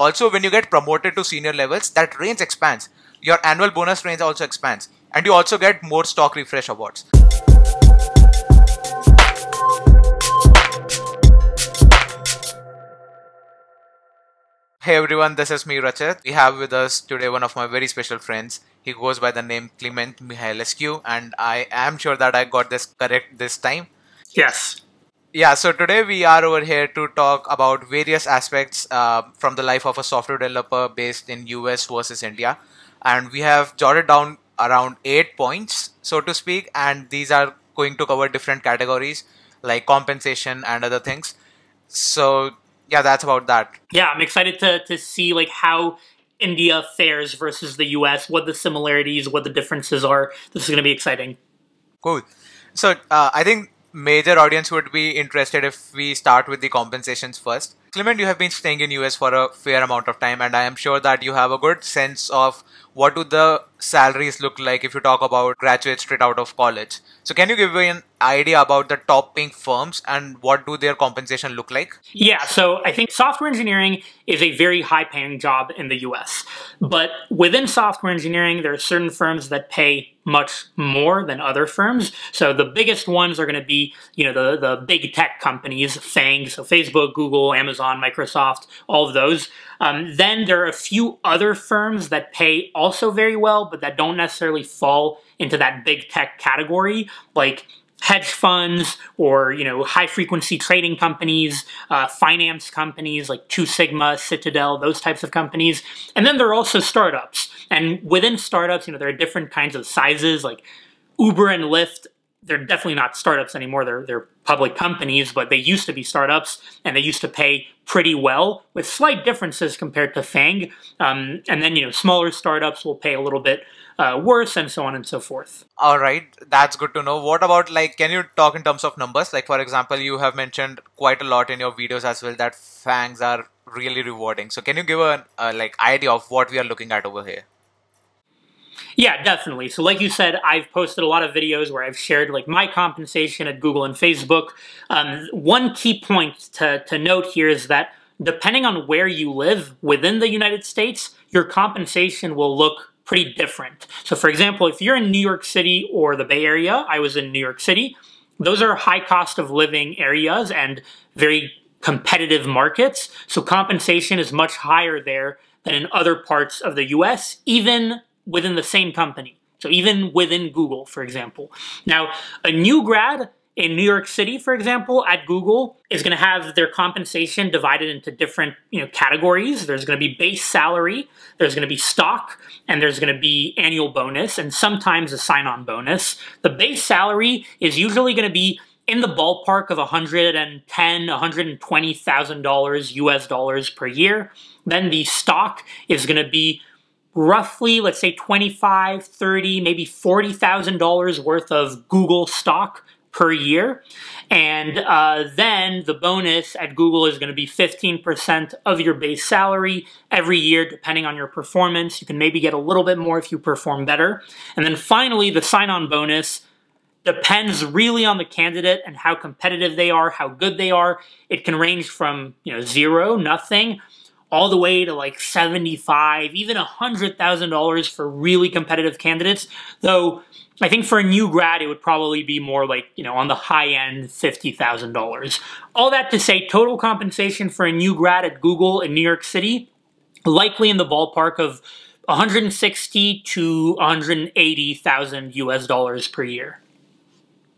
Also, when you get promoted to senior levels, that range expands. Your annual bonus range also expands. And you also get more stock refresh awards. Hey everyone, this is me Rachit. We have with us today one of my very special friends. He goes by the name Clement Mihailescu, and I am sure that I got this correct this time. Yes. Yeah, so today we are over here to talk about various aspects from the life of a software developer based in US versus India. And we have jotted down around 8 points, so to speak, and these are going to cover different categories like compensation and other things. So yeah, that's about that. Yeah, I'm excited to see like how India fares versus the US, what the similarities, what the differences are. This is going to be exciting. Cool. So I think major audience would be interested if we start with the compensations first. Clement, you have been staying in US for a fair amount of time, and I am sure that you have a good sense of what do the salaries look like if you talk about graduates straight out of college. So can you give me an idea about the top paying firms and what do their compensation look like? Yeah, so I think software engineering is a very high paying job in the US. But within software engineering, there are certain firms that pay much more than other firms. So the biggest ones are going to be, the big tech companies, FANG, so Facebook, Google, Amazon, Microsoft, all of those. Then there are a few other firms that pay also very well, but that don't necessarily fall into that big tech category, like hedge funds or high frequency trading companies, finance companies like Two Sigma, Citadel, those types of companies. And then there are also startups. And within startups, there are different kinds of sizes, like Uber and Lyft. They're definitely not startups anymore. They're public companies, but they used to be startups, and they used to pay pretty well, with slight differences compared to FANG. And then smaller startups will pay a little bit worse, and so on and so forth. All right, that's good to know. What about, can you talk in terms of numbers? Like, for example, you have mentioned quite a lot in your videos as well that FANGs are really rewarding. So can you give an idea of what we are looking at over here? Yeah, definitely. So like you said, I've posted a lot of videos where I've shared my compensation at Google and Facebook. One key point to note here is that depending on where you live within the United States, your compensation will look pretty different. So for example, if you're in New York City or the Bay Area, I was in New York City, those are high cost of living areas and very competitive markets. So compensation is much higher there than in other parts of the US, even within the same company. So even within Google, for example. Now, a new grad in New York City, for example, at Google is going to have their compensation divided into different categories. There's going to be base salary, there's going to be stock, and there's going to be annual bonus, and sometimes a sign-on bonus. The base salary is usually going to be in the ballpark of $110,000, $120,000 US dollars per year. Then the stock is going to be roughly, let's say $25,000, $30,000, maybe $40,000 worth of Google stock per year. And then the bonus at Google is going to be 15% of your base salary every year, depending on your performance. You can maybe get a little bit more if you perform better. And then finally, the sign-on bonus depends really on the candidate and how competitive they are, how good they are. It can range from zero, nothing, all the way to $75,000, even $100,000 for really competitive candidates. Though I think for a new grad, it would probably be more on the high end, $50,000. All that to say, total compensation for a new grad at Google in New York City, likely in the ballpark of $160,000 to $180,000 US dollars per year.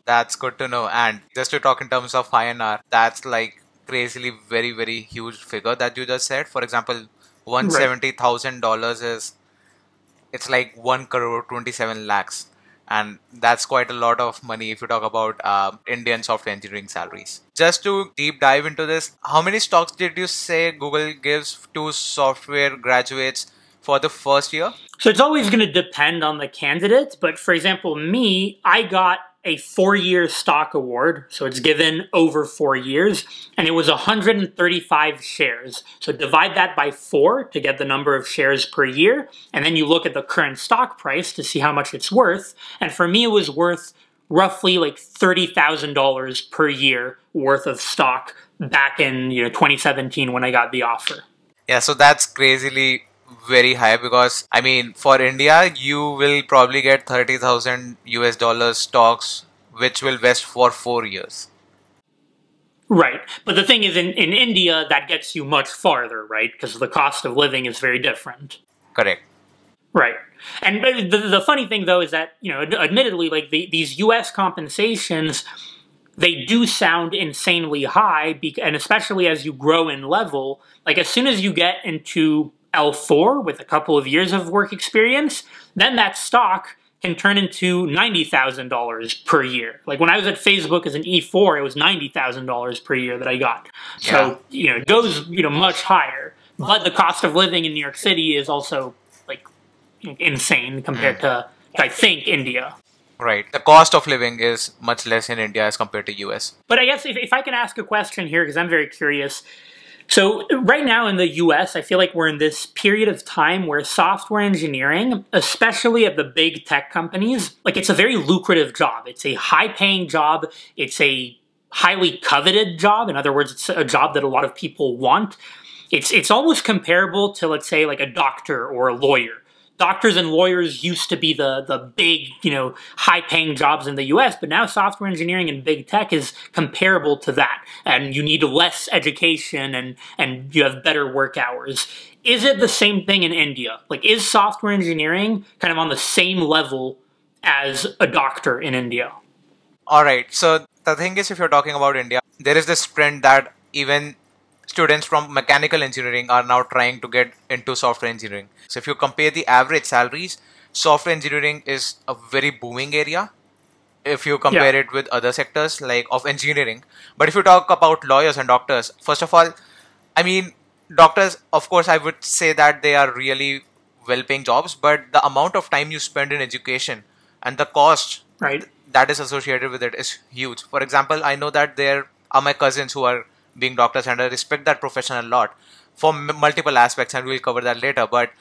That's good to know. And just to talk in terms of INR, that's crazily very, very huge figure that you just said. For example, $170,000 it's like 1 crore 27 lakhs, and that's quite a lot of money if you talk about Indian software engineering salaries. Just to deep dive into this, how many stocks did you say Google gives to software graduates for the first year? So it's always going to depend on the candidate, but for example, me, I got a 4-year stock award, so it's given over 4 years, and it was 135 shares. So divide that by 4 to get the number of shares per year, and then you look at the current stock price to see how much it's worth, and for me it was worth roughly $30,000 per year worth of stock back in 2017 when I got the offer. Yeah, so that's crazily very high because I mean for India you will probably get 30,000 US dollars stocks which will vest for 4 years. Right. But the thing is, in India, that gets you much farther, right? Because the cost of living is very different. Correct. Right. And the funny thing, though, is that, admittedly, like these US compensations, they do sound insanely high, and especially as you grow in level, like as soon as you get into L4 with a couple of years of work experience, then that stock can turn into $90,000 per year. Like when I was at Facebook as an E4, it was $90,000 per year that I got. So, it goes, much higher. But the cost of living in New York City is also like insane compared to, I think, India. Right. The cost of living is much less in India as compared to US. But I guess if I can ask a question here, because I'm very curious. So right now in the US, I feel like we're in this period of time where software engineering, especially at the big tech companies, like it's a very lucrative job. It's a high-paying job. It's a highly coveted job. In other words, it's a job that a lot of people want. It's almost comparable to, let's say, like a doctor or a lawyer. Doctors and lawyers used to be the big, high-paying jobs in the US, but now software engineering and big tech is comparable to that. And you need less education and you have better work hours. Is it the same thing in India? Like, is software engineering kind of on the same level as a doctor in India? All right. So the thing is, if you're talking about India, there is this trend that even students from mechanical engineering are now trying to get into software engineering. So if you compare the average salaries, software engineering is a very booming area if you compare it with other sectors like of engineering. But if you talk about lawyers and doctors, first of all, I mean, doctors, of course, I would say that they are really well-paying jobs, but the amount of time you spend in education and the cost that is associated with it is huge. For example, I know that there are my cousins who are being doctors and I respect that profession a lot for multiple aspects and we'll cover that later. But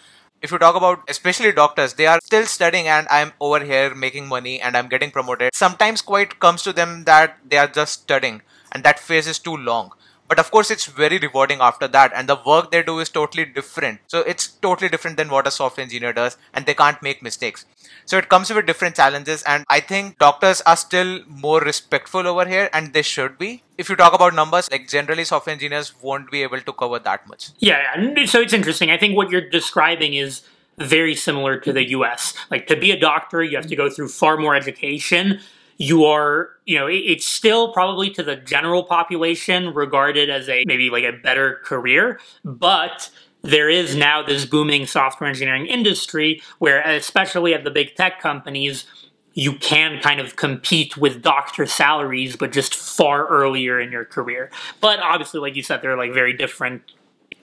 if you talk about especially doctors, they are still studying and I'm over here making money and I'm getting promoted. Sometimes quite comes to them that they are just studying and that phase is too long. But of course, it's very rewarding after that and the work they do is totally different. So it's totally different than what a software engineer does and they can't make mistakes. So it comes with different challenges and I think doctors are still more respectful over here and they should be. If you talk about numbers, like generally software engineers won't be able to cover that much. Yeah, so it's interesting. I think what you're describing is very similar to the US. Like to be a doctor, you have to go through far more education. You are, it's still probably to the general population regarded as maybe like a better career, but there is now this booming software engineering industry where, especially at the big tech companies, you can kind of compete with doctor salaries, but just far earlier in your career. But obviously, like you said, they're like very different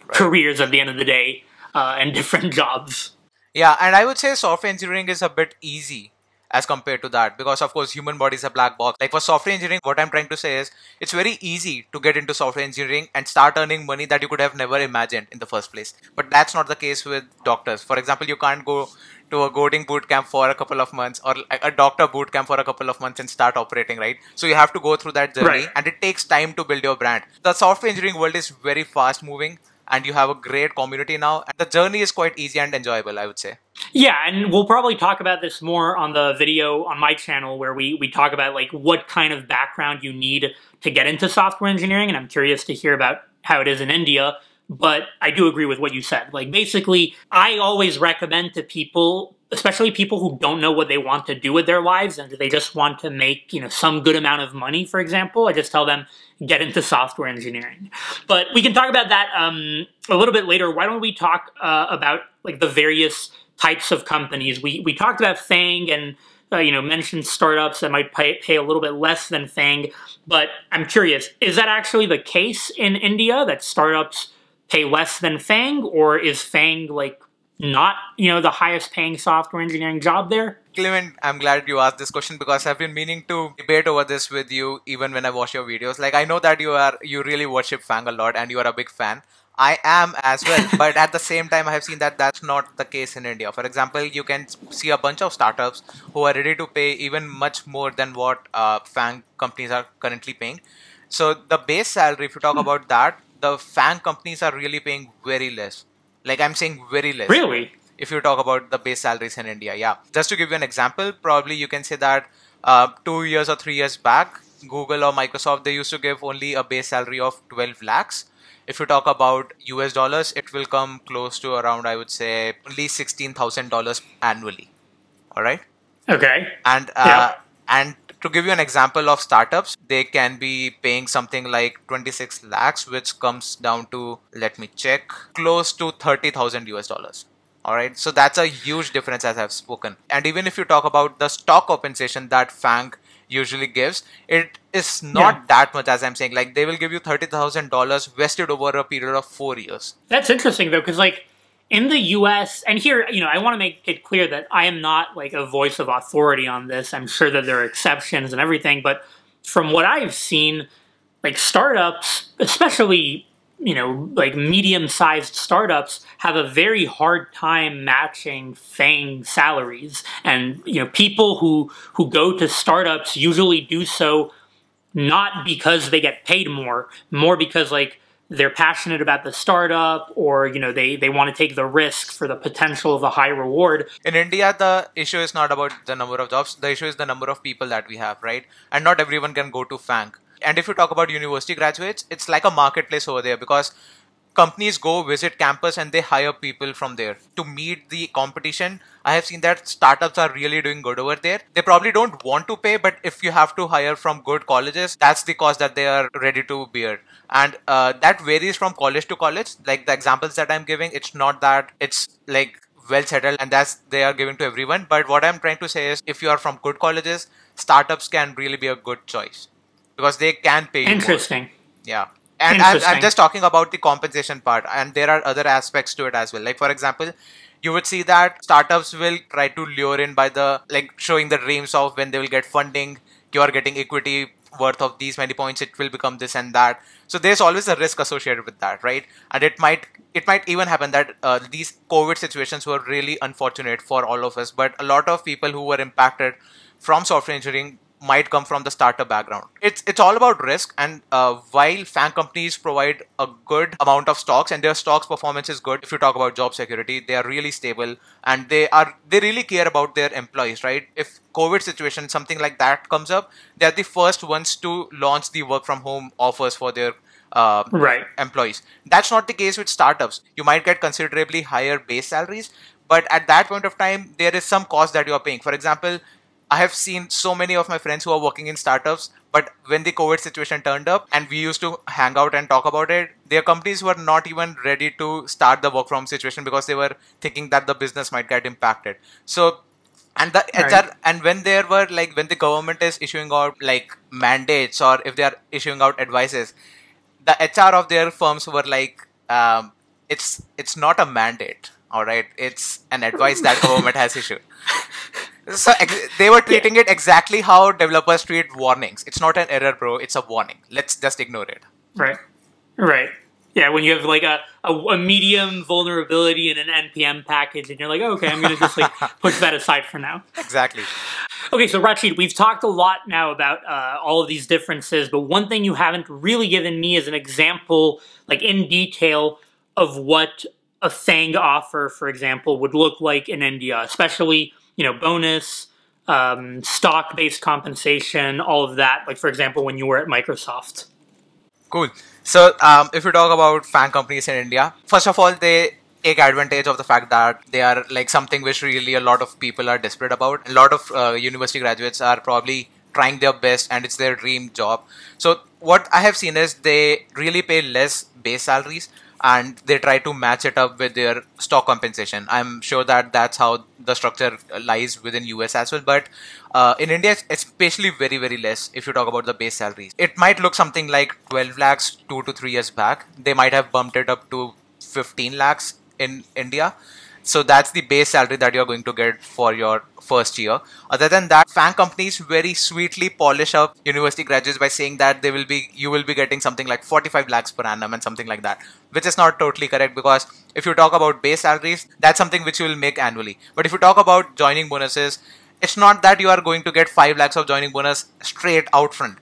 careers at the end of the day and different jobs. Yeah, and I would say software engineering is a bit easy as compared to that because of course human body is a black box. Like for software engineering, what I'm trying to say is it's very easy to get into software engineering and start earning money that you could have never imagined in the first place. But that's not the case with doctors. For example, you can't go to a coding boot camp for a couple of months or a doctor boot camp for a couple of months and start operating, right? So you have to go through that journey and it takes time to build your brand. The software engineering world is very fast moving and you have a great community now. And the journey is quite easy and enjoyable, I would say. Yeah, and we'll probably talk about this more on the video on my channel where we talk about like what kind of background you need to get into software engineering, and I'm curious to hear about how it is in India. But I do agree with what you said. Like basically, I always recommend to people, especially people who don't know what they want to do with their lives and they just want to make, some good amount of money, for example, I just tell them, get into software engineering. But we can talk about that a little bit later. Why don't we talk about like the various types of companies? We talked about FANG and mentioned startups that might pay a little bit less than FANG. But I'm curious, is that actually the case in India, that startups pay less than FANG, or is FANG like not, the highest paying software engineering job there? Clement, I'm glad you asked this question because I've been meaning to debate over this with you even when I watch your videos. Like I know that you really worship FANG a lot and you are a big fan. I am as well, but at the same time I have seen that that's not the case in India. For example, you can see a bunch of startups who are ready to pay even much more than what FANG companies are currently paying. So the base salary, if you talk about that, the FANG companies are really paying very less. Like I'm saying very less. Really? If you talk about the base salaries in India, yeah. Just to give you an example, probably you can say that 2 years or 3 years back, Google or Microsoft, they used to give only a base salary of 12 lakhs. If you talk about US dollars, it will come close to around, I would say, only $16,000 annually. All right. Okay. And Yeah. and to give you an example of startups, they can be paying something like 26 lakhs, which comes down to, let me check, close to 30,000 US dollars. All right. So that's a huge difference, as I've spoken. And even if you talk about the stock compensation that FANG usually gives, it is not that much, as I'm saying. Like they will give you $30,000 vested over a period of 4 years. That's interesting though, because like in the US, and here, I want to make it clear that I am not like a voice of authority on this. I'm sure that there are exceptions and everything, but from what I've seen, like startups, especially, like medium-sized startups, have a very hard time matching FANG salaries. And, people who go to startups usually do so not because they get paid more because like they're passionate about the startup, or they want to take the risk for the potential of a high reward. In India, the issue is not about the number of jobs. The issue is the number of people that we have, right? And not everyone can go to FANG. And if you talk about university graduates, it's like a marketplace over there, because companies go visit campus and they hire people from there to meet the competition. I have seen that startups are really doing good over there. They probably don't want to pay, but if you have to hire from good colleges, that's the cost that they are ready to bear. And that varies from college to college. Like the examples that I'm giving, it's not that it's like well settled and that's they are giving to everyone. But what I'm trying to say is, if you are from good colleges, startups can really be a good choice because they can pay you more. Interesting. Yeah. And I'm just talking about the compensation part, and there are other aspects to it as well. Like, for example, you would see that startups will try to lure in by showing the dreams of when they will get funding, you are getting equity worth of these many points, it will become this and that. So there's always a risk associated with that, right? And it might even happen that these COVID situations were really unfortunate for all of us, but a lot of people who were impacted from software engineering might come from the startup background. It's all about risk, and while FANG companies provide a good amount of stocks and their stocks performance is good, if you talk about job security, they are really stable and they really care about their employees, right? If COVID situation, something like that comes up, they are the first ones to launch the work from home offers for their employees. That's not the case with startups. You might get considerably higher base salaries, but at that point of time, there is some cost that you are paying. For example, I have seen so many of my friends who are working in startups, but when the COVID situation turned up and we used to hang out and talk about it, their companies were not even ready to start the work from situation because they were thinking that the business might get impacted. So, and the HR, and when the government is issuing out like mandates, or if they are issuing out advices, the HR of their firms were like, it's not a mandate, all right? It's an advice that government has issued. So they were treating it exactly how developers treat warnings. It's not an error, bro. It's a warning. Let's just ignore it. Right. Yeah, when you have like a medium vulnerability in an NPM package, and you're like, okay, I'm going to just like push that aside for now. Exactly. Okay, so Rachid, we've talked a lot now about all of these differences, but one thing you haven't really given me is an example, like in detail, of what a FANG offer, for example, would look like in India, especially bonus, stock-based compensation, all of that. Like, for example, when you were at Microsoft. Cool. So, if you talk about FANG companies in India, first of all, they take advantage of the fact that they are like something which really a lot of people are desperate about. A lot of university graduates are probably trying their best and it's their dream job. So, what I have seen is they really pay less base salaries, and they try to match it up with their stock compensation. I'm sure that that's how the structure lies within US as well. But in India, it's especially very, very less if you talk about the base salaries. It might look something like 12 lakhs 2 to 3 years back. They might have bumped it up to 15 lakhs in India. So that's the base salary that you're going to get for your first year. Other than that, FANG companies very sweetly polish up university graduates by saying that you will be getting something like 45 lakhs per annum and something like that, which is not totally correct, because if you talk about base salaries, that's something which you will make annually. But if you talk about joining bonuses, it's not that you are going to get 5 lakhs of joining bonus straight out front.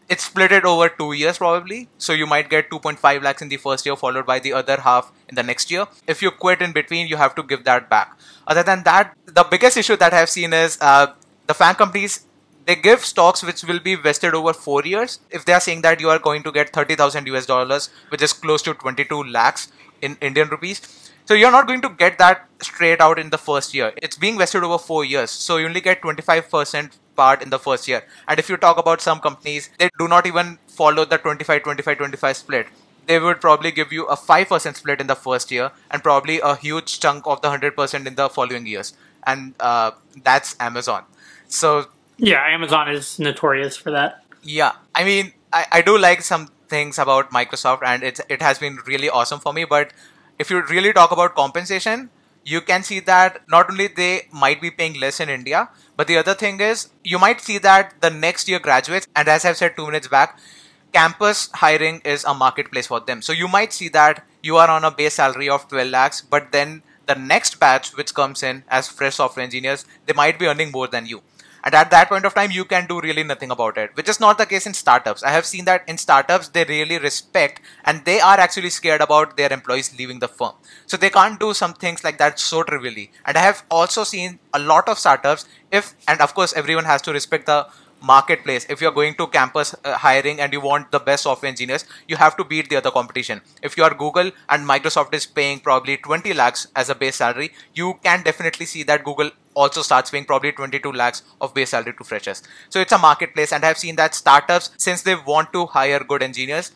it's split it over 2 years probably. So you might get 2.5 lakhs in the first year, followed by the other half in the next year. If you quit in between, you have to give that back. Other than that, the biggest issue that I have seen is the FAANG companies, they give stocks which will be vested over 4 years. If they are saying that you are going to get 30,000 US dollars, which is close to 22 lakhs in Indian rupees. So you're not going to get that straight out in the first year. It's being vested over 4 years. So you only get 25% part in the first year. And if you talk about some companies, they do not even follow the 25-25-25 split. They would probably give you a 5% split in the first year and probably a huge chunk of the 100% in the following years. And that's Amazon. So yeah, Amazon is notorious for that. yeah, I mean, I do like some things about Microsoft, and it has been really awesome for me. But if you really talk about compensation, you can see that not only they might be paying less in India, but the other thing is you might see that the next year graduates, and as I've said 2 minutes back, campus hiring is a marketplace for them. So you might see that you are on a base salary of 12 lakhs, but then the next batch which comes in as fresh software engineers, they might be earning more than you. And at that point of time, you can do really nothing about it, which is not the case in startups. I have seen that in startups, they really respect and they are actually scared about their employees leaving the firm. So they can't do some things like that so trivially. And I have also seen a lot of startups, and of course, everyone has to respect the marketplace. If you're going to campus hiring and you want the best software engineers, you have to beat the other competition. If you are Google and Microsoft is paying probably 20 lakhs as a base salary, you can definitely see that Google also starts paying probably 22 lakhs of base salary to freshers. So it's a marketplace, and I've seen that startups, since they want to hire good engineers,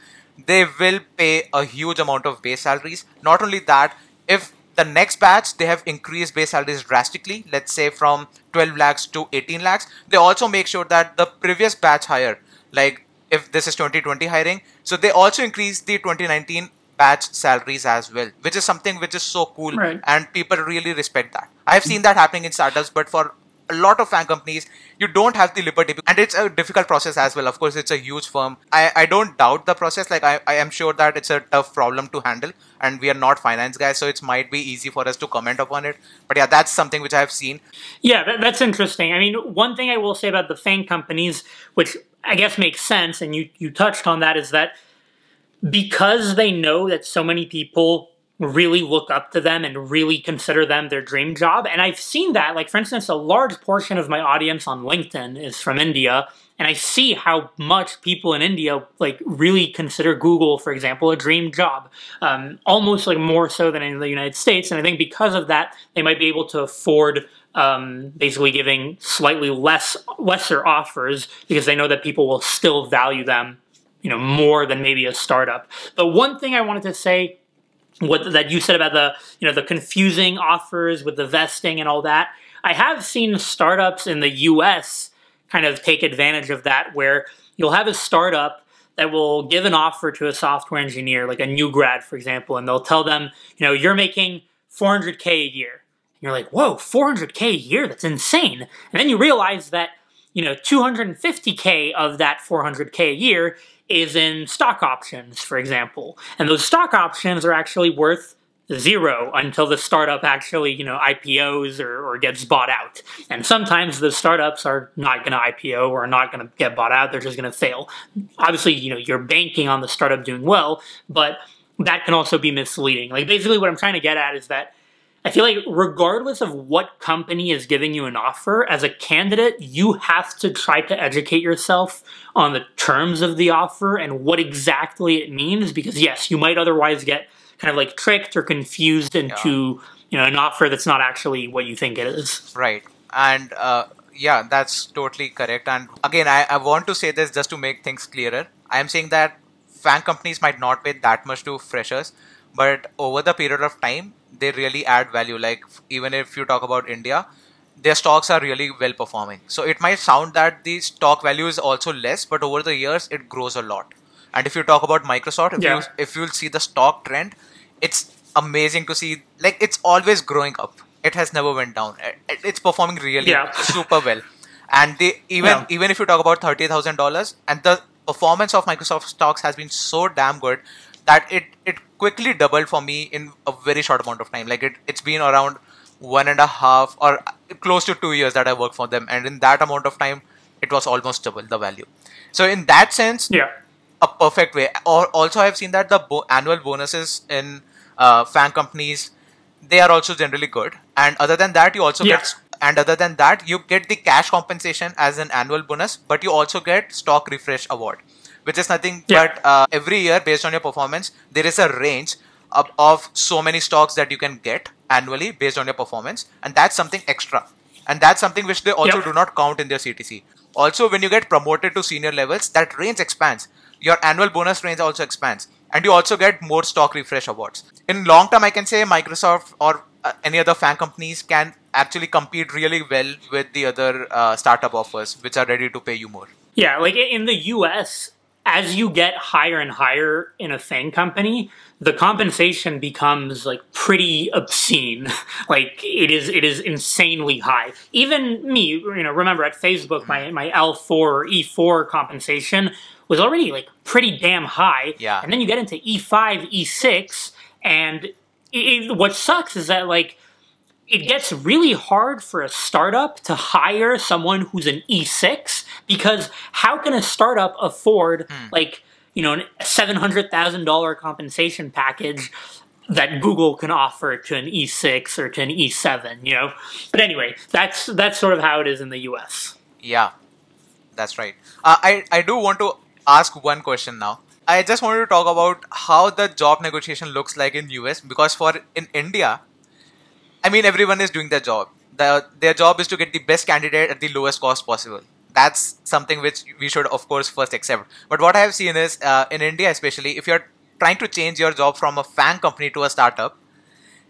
they will pay a huge amount of base salaries. Not only that, if the next batch, they have increased base salaries drastically, let's say from 12 lakhs to 18 lakhs, they also make sure that the previous batch hire, like if this is 2020 hiring, so they also increase the 2019 batch salaries as well, which is something which is so cool, Right. and people really respect that. I've seen that happening in startups, but for a lot of FAANG companies, you don't have the liberty, and it's a difficult process as well. Of course, it's a huge firm. I don't doubt the process. Like I am sure that it's a tough problem to handle, and we are not finance guys, so it might be easy for us to comment upon it. But yeah, that's something which I've seen. Yeah, that's interesting. I mean, one thing I will say about the FAANG companies, which I guess makes sense, and you touched on that, is that because they know that so many people really look up to them and really consider them their dream job. And I've seen that, like, for instance, a large portion of my audience on LinkedIn is from India, and I see how much people in India, like, really consider Google, for example, a dream job, almost, like, more so than in the United States. And I think because of that, they might be able to afford basically giving slightly lesser offers because they know that people will still value them, you know, more than maybe a startup. But one thing I wanted to say, that you said about the confusing offers with the vesting and all that, I have seen startups in the US kind of take advantage of that, where you'll have a startup that will give an offer to a software engineer, like a new grad, for example, and they'll tell them, you know, you're making $400K a year. And you're like, whoa, $400K a year? That's insane. And then you realize that, you know, $250K of that $400K a year is in stock options, for example. And those stock options are actually worth zero until the startup actually, you know, IPOs or gets bought out. And sometimes the startups are not going to IPO or are not going to get bought out. They're just going to fail. Obviously, you know, you're banking on the startup doing well, but that can also be misleading. Like, basically what I'm trying to get at is that I feel like regardless of what company is giving you an offer, as a candidate, you have to try to educate yourself on the terms of the offer and what exactly it means, because yes, you might otherwise get kind of like tricked or confused into, you know, an offer that's not actually what you think it is. Right. And yeah, that's totally correct. And again, I want to say this just to make things clearer. I am saying that FAANG companies might not pay that much to freshers, but over the period of time, they really add value. Like, even if you talk about India, their stocks are really well performing. So it might sound that the stock value is also less, but over the years, it grows a lot. And if you talk about Microsoft, if you'll see the stock trend, it's amazing to see. Like, it's always growing up. It has never went down. It's performing really super well. And they even if you talk about $30,000, and the performance of Microsoft stocks has been so damn good that it quickly doubled for me in a very short amount of time. Like, it's been around 1.5 or close to 2 years that I worked for them, and in that amount of time, it was almost double the value. So in that sense, Yeah. a perfect way. Or also, I've seen that the annual bonuses in FAANG companies, they are also generally good. And other than that, you also get, and other than that, you get the cash compensation as an annual bonus, but you also get stock refresh award, which is nothing but every year based on your performance, there is a range of so many stocks that you can get annually based on your performance, and that's something extra. And that's something which they also do not count in their CTC. Also, when you get promoted to senior levels, that range expands. Your annual bonus range also expands. And you also get more stock refresh awards. In long term, I can say Microsoft or any other FAANG companies can actually compete really well with the other startup offers, which are ready to pay you more. Yeah, like in the US, as you get higher and higher in a FAANG company, the compensation becomes like pretty obscene. Like it is insanely high. Even me, remember at Facebook, my L4 or E4 compensation was already like pretty damn high. Yeah. And then you get into E5, E6, and what sucks is that like it gets really hard for a startup to hire someone who's an E6, because how can a startup afford like, a $700,000 compensation package that Google can offer to an E6 or to an E7, But anyway, that's sort of how it is in the US. Yeah, that's right. I do want to ask one question now. I just wanted to talk about how the job negotiation looks like in US, because in India, I mean, everyone is doing their job. Their job is to get the best candidate at the lowest cost possible. That's something which we should, of course, first accept. But what I have seen is, in India especially, if you're trying to change your job from a FAANG company to a startup,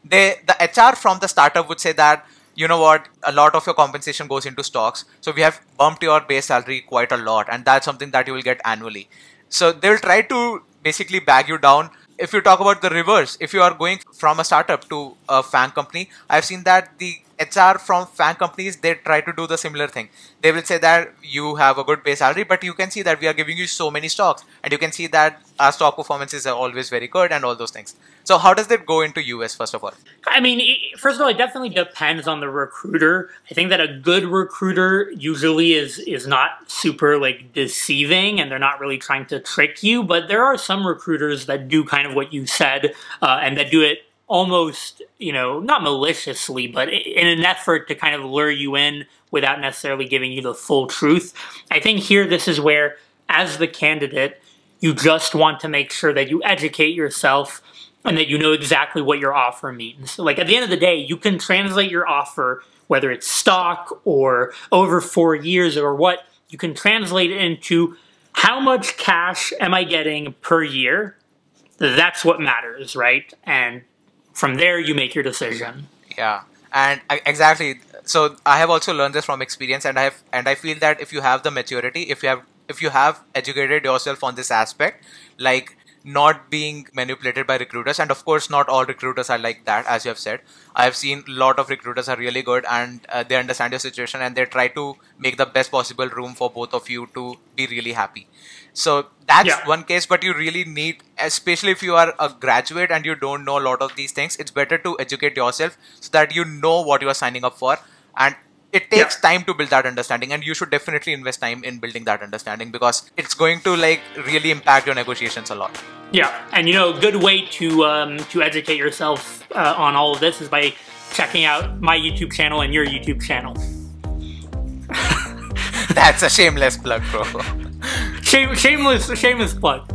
the HR from the startup would say that, you know what, a lot of your compensation goes into stocks. So we have bumped your base salary quite a lot. And that's something that you will get annually. So they'll try to basically bag you down. If you talk about the reverse, if you are going from a startup to a FAANG company, I've seen that the HR from FAANG companies, they try to do the similar thing. They will say that you have a good base salary, but you can see that we are giving you so many stocks, and you can see that our stock performances are always very good and all those things. So how does that go into US, first of all? I mean, first of all, it definitely depends on the recruiter. I think that a good recruiter usually is not super like deceiving, and they're not really trying to trick you. But there are some recruiters that do kind of what you said, and that do it almost, not maliciously, but in an effort to kind of lure you in without necessarily giving you the full truth. I think here this is where, as the candidate, you just want to make sure that you educate yourself and that you know exactly what your offer means. Like at the end of the day, you can translate your offer, whether it's stock or over 4 years or what, you can translate it into how much cash am I getting per year? That's what matters, right? And from there, you make your decision. Yeah, and exactly. So I have also learned this from experience, and I feel that if you have the maturity, if you have educated yourself on this aspect, like not being manipulated by recruiters, and of course not all recruiters are like that, as you have said. I have seen a lot of recruiters are really good, and they understand your situation, and they try to make the best possible room for both of you to be really happy. So that's one case, but you really need, especially if you are a graduate and you don't know a lot of these things, it's better to educate yourself so that you know what you are signing up for. And it takes time to build that understanding, and you should definitely invest time in building that understanding, because it's going to like really impact your negotiations a lot. Yeah, and a good way to educate yourself on all of this is by checking out my YouTube channel and your YouTube channel. That's a shameless plug, bro. Shameless plug.